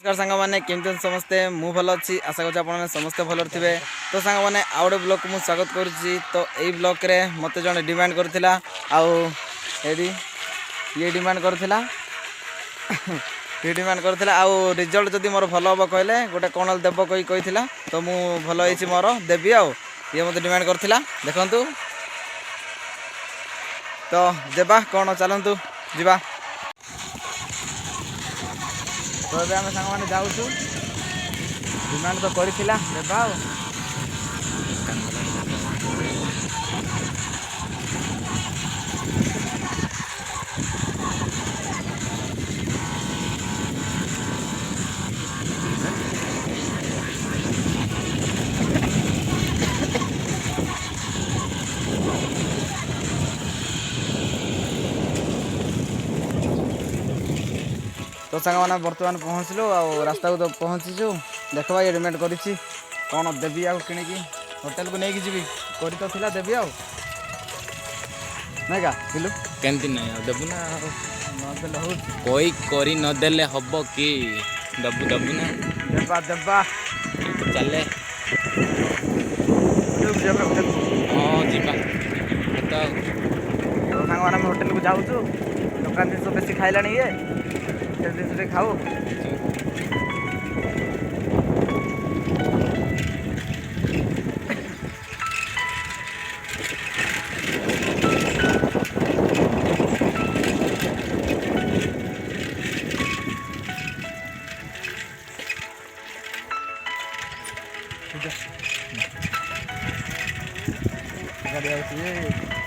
नमस्कार सांग मैंने केमती समस्ते मु भल अच्छी आशा कर समस्ते भल थे। तो सांग मैंने आउ गए ब्लॉग को स्वागत करुच्ची। तो यही ब्लॉग रे मत जड़े डिमांड करथिला ये डिमांड करथिला ये डिमांड करथिला आउ रिजल्ट जदि मोर भल हम कहले गोटे कौन देव कही तो मु भल होइछि मोर देवी आउ ये मत डिमांड करथिला देखंतु। तो देबा कौन चलतु जीवा। तो ये आम सांग मैंने जाऊँ डिमांड तो करथिला देबा आउ तो सांग मैंने बर्तमान पहुँचलु आ रास्ता को तो पहुँचीचु देखा ये डिमांड करी कौन देवी आउ किणिकी होटेल को नहीं जी कर तो थिला देवी आउ नहीं का बिलु केमती नहीं आ देबु ना नदेले हो कोई करी नदेले हब कि दबु दबु ना देबा देबा चले होटेल हाँ जीवा तो सांग मैंने होटेल को जाऊँ दुकान जिन बेसी खाइला ये जिन खाऊ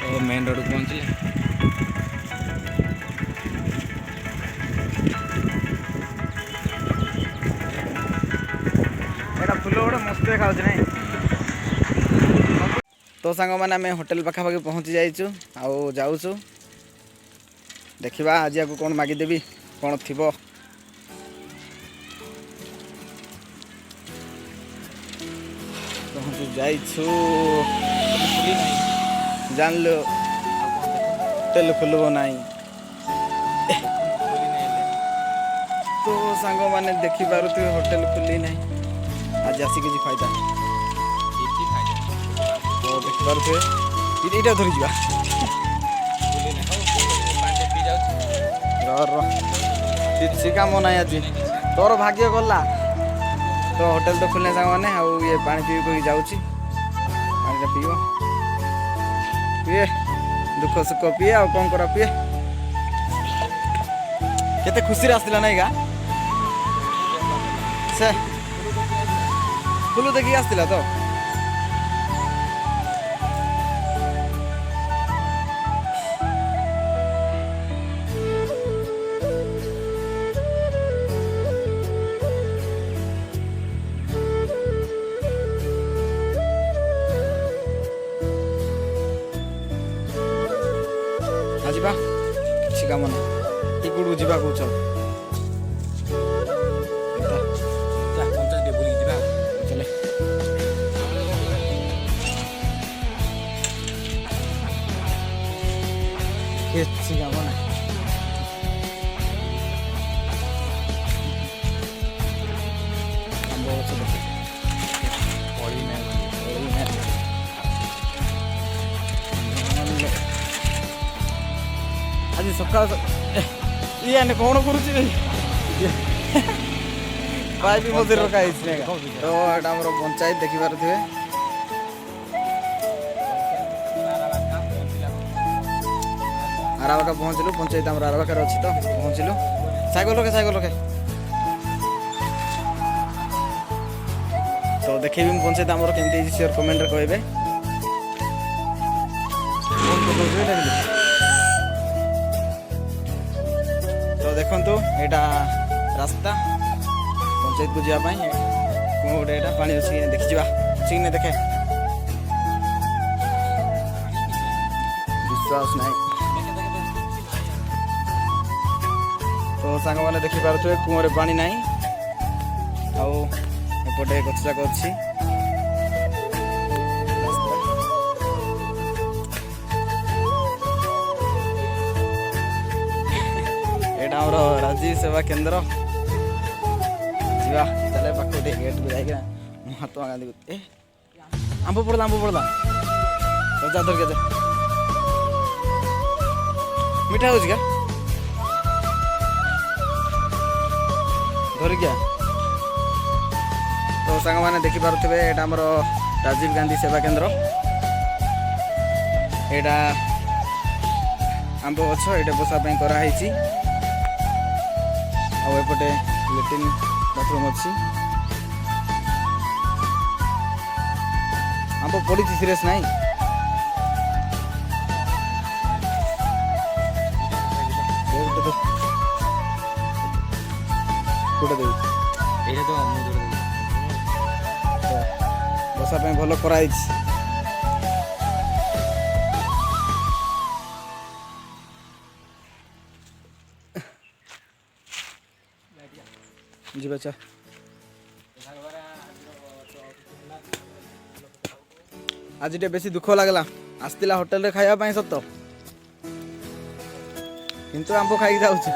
तो मेन रोड को पहुँचले फुल गोटे मस्त देखा नहीं। तो सांग मैंने आम होटेल पाखापाखि पहुँची जाइचु आउ जाऊँ देखा आज आपको कौन मागिदेवी कौन थी पहुँची जाइछु जानलो होटेल खुलब नहीं। तो सांग मैंने देखी पारुथे होटेल खुली नहीं आज आसिक किसी फायदा तो देखी पारुथे ये धरी जा किसी काम ना आज तोर भाग्य गला। तो होटेल तो खुलने सांग मैंने आउ ये पानी पी कहीं जाऊँगी पानी पीओ पीए दुख सुख पीए आ कौन कर पीए केते खुशी आसला नहीं गा से फुल देखिए आसला तो ଯିବା କିଛି କାମ ନାହିଁ ଏଗୁଡ଼କୁ ଯିବା କହୁଛ ପଞ୍ଚାୟତ ବୁଲିକି ଯିବା ଚଲେ କିଛି କାମ ନାହିଁ ଆମ୍ବ ଗଛ ଦେଖ ପଢ଼ି ନାହିଁ आज सकाल ये कौन करुच्ची पाइप मध्य रखाई तो यहाँ आम पंचायत देखिपे आराबाका पहुँचलु पंचायत आम आराबाकार अच्छी तो पहुँचलु साइकेल रखे तो देखेबी पंचायत आमर केमती सियोर कमेंट कहे तो देखु यहाँ रास्ता पंचायत को जावाई गोटे यहाँ पानी अच्छी देखी अच्छी देखे विश्वास नहीं। तो सांग मैंने देखिपे कूरे पानी ना आउटे गछ जाक अच्छी यहाँ राजी सेवा केन्द्र ଯିବା ଚାଲେ ପାଖକୁ ଟିକେ ଗେଟ୍କୁ ଯାଇକିନା ମହାତ୍ମା ଗାନ୍ଧୀକୁ ଏ ଆମ୍ବ ପଡ଼ିଲା ଯା ଧରିକି ଯା ମିଠା ହେଉଛି କା ଧରିକି ଆ ତ ସାଙ୍ଗମାନେ ଦେଖିପାରୁଥିବେ ଏଇଟା ଆମର ରାଜୀବ ଗାନ୍ଧୀ ସେବା କେନ୍ଦ୍ର ଏଇଟା ଆମ୍ବ ଗଛ ଏଇଟା ବସା ପାଇଁ କରାହେଇଛି ଆଉ ଏପଟେ ଲାଟ୍ରିନ୍ ବାଥରୁମ୍ ଅଛି ଆମ୍ବ ପଡ଼ିଛି ସିରିୟସ୍ ନାହିଁ କୋଉଟା ଦେବି ଏଇଟା ତ ମୁଁ ବସା ପାଇଁ ଭଲ କରାହେଇଛି ଯିବା ଚା ଆଜି ଟିକେ ବେଶୀ ଦୁଃଖ ଲାଗିଲା ଆସିଥିଲା ହୋଟେଲରେ ଖାଇବା ପାଇଁ ସତ କିନ୍ତୁ ଆମ୍ବ ଖାଇକି ଯାଉଛୁ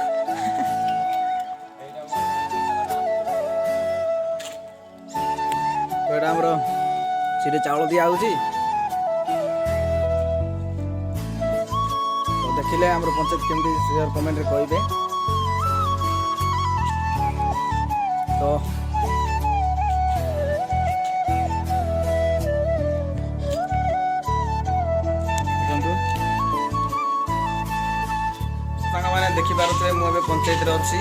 ଏଇଟା ଆମର ସେଠି ଚାଉଳ ଦିଆ ହଉଛି ତ ଦେଖିଲେ ଆମର ପଞ୍ଚାୟତ କେମିତି ସେୟାର କମେଣ୍ଟରେ କହିବେ ତ ସାଙ୍ଗମାନେ ଦେଖିପାରୁଥିବେ ମୁଁ ଏବେ ପଞ୍ଚାୟତରେ ଅଛି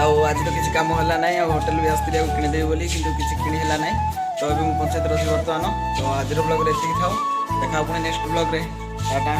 ଆଉ ଆଜି ତ କିଛି କାମ ହେଲା ନାହିଁ ଆଉ ହୋଟେଲ ବି ଆସିଥିଲି ଆଉ କିଣିଦେବି ବୋଲି କିନ୍ତୁ କିଛି କିଣି ହେଲା ନାହିଁ ତ ଏବେ ମୁଁ ପଞ୍ଚାୟତରେ ଅଛି ବର୍ତ୍ତମାନ ତ ଆଜିର ବ୍ଲଗ୍ରେ ଏତିକି ଥାଉ ଦେଖା ପୁଣି ନେକ୍ସଟ ବ୍ଲଗ୍ରେ ଟାଟା।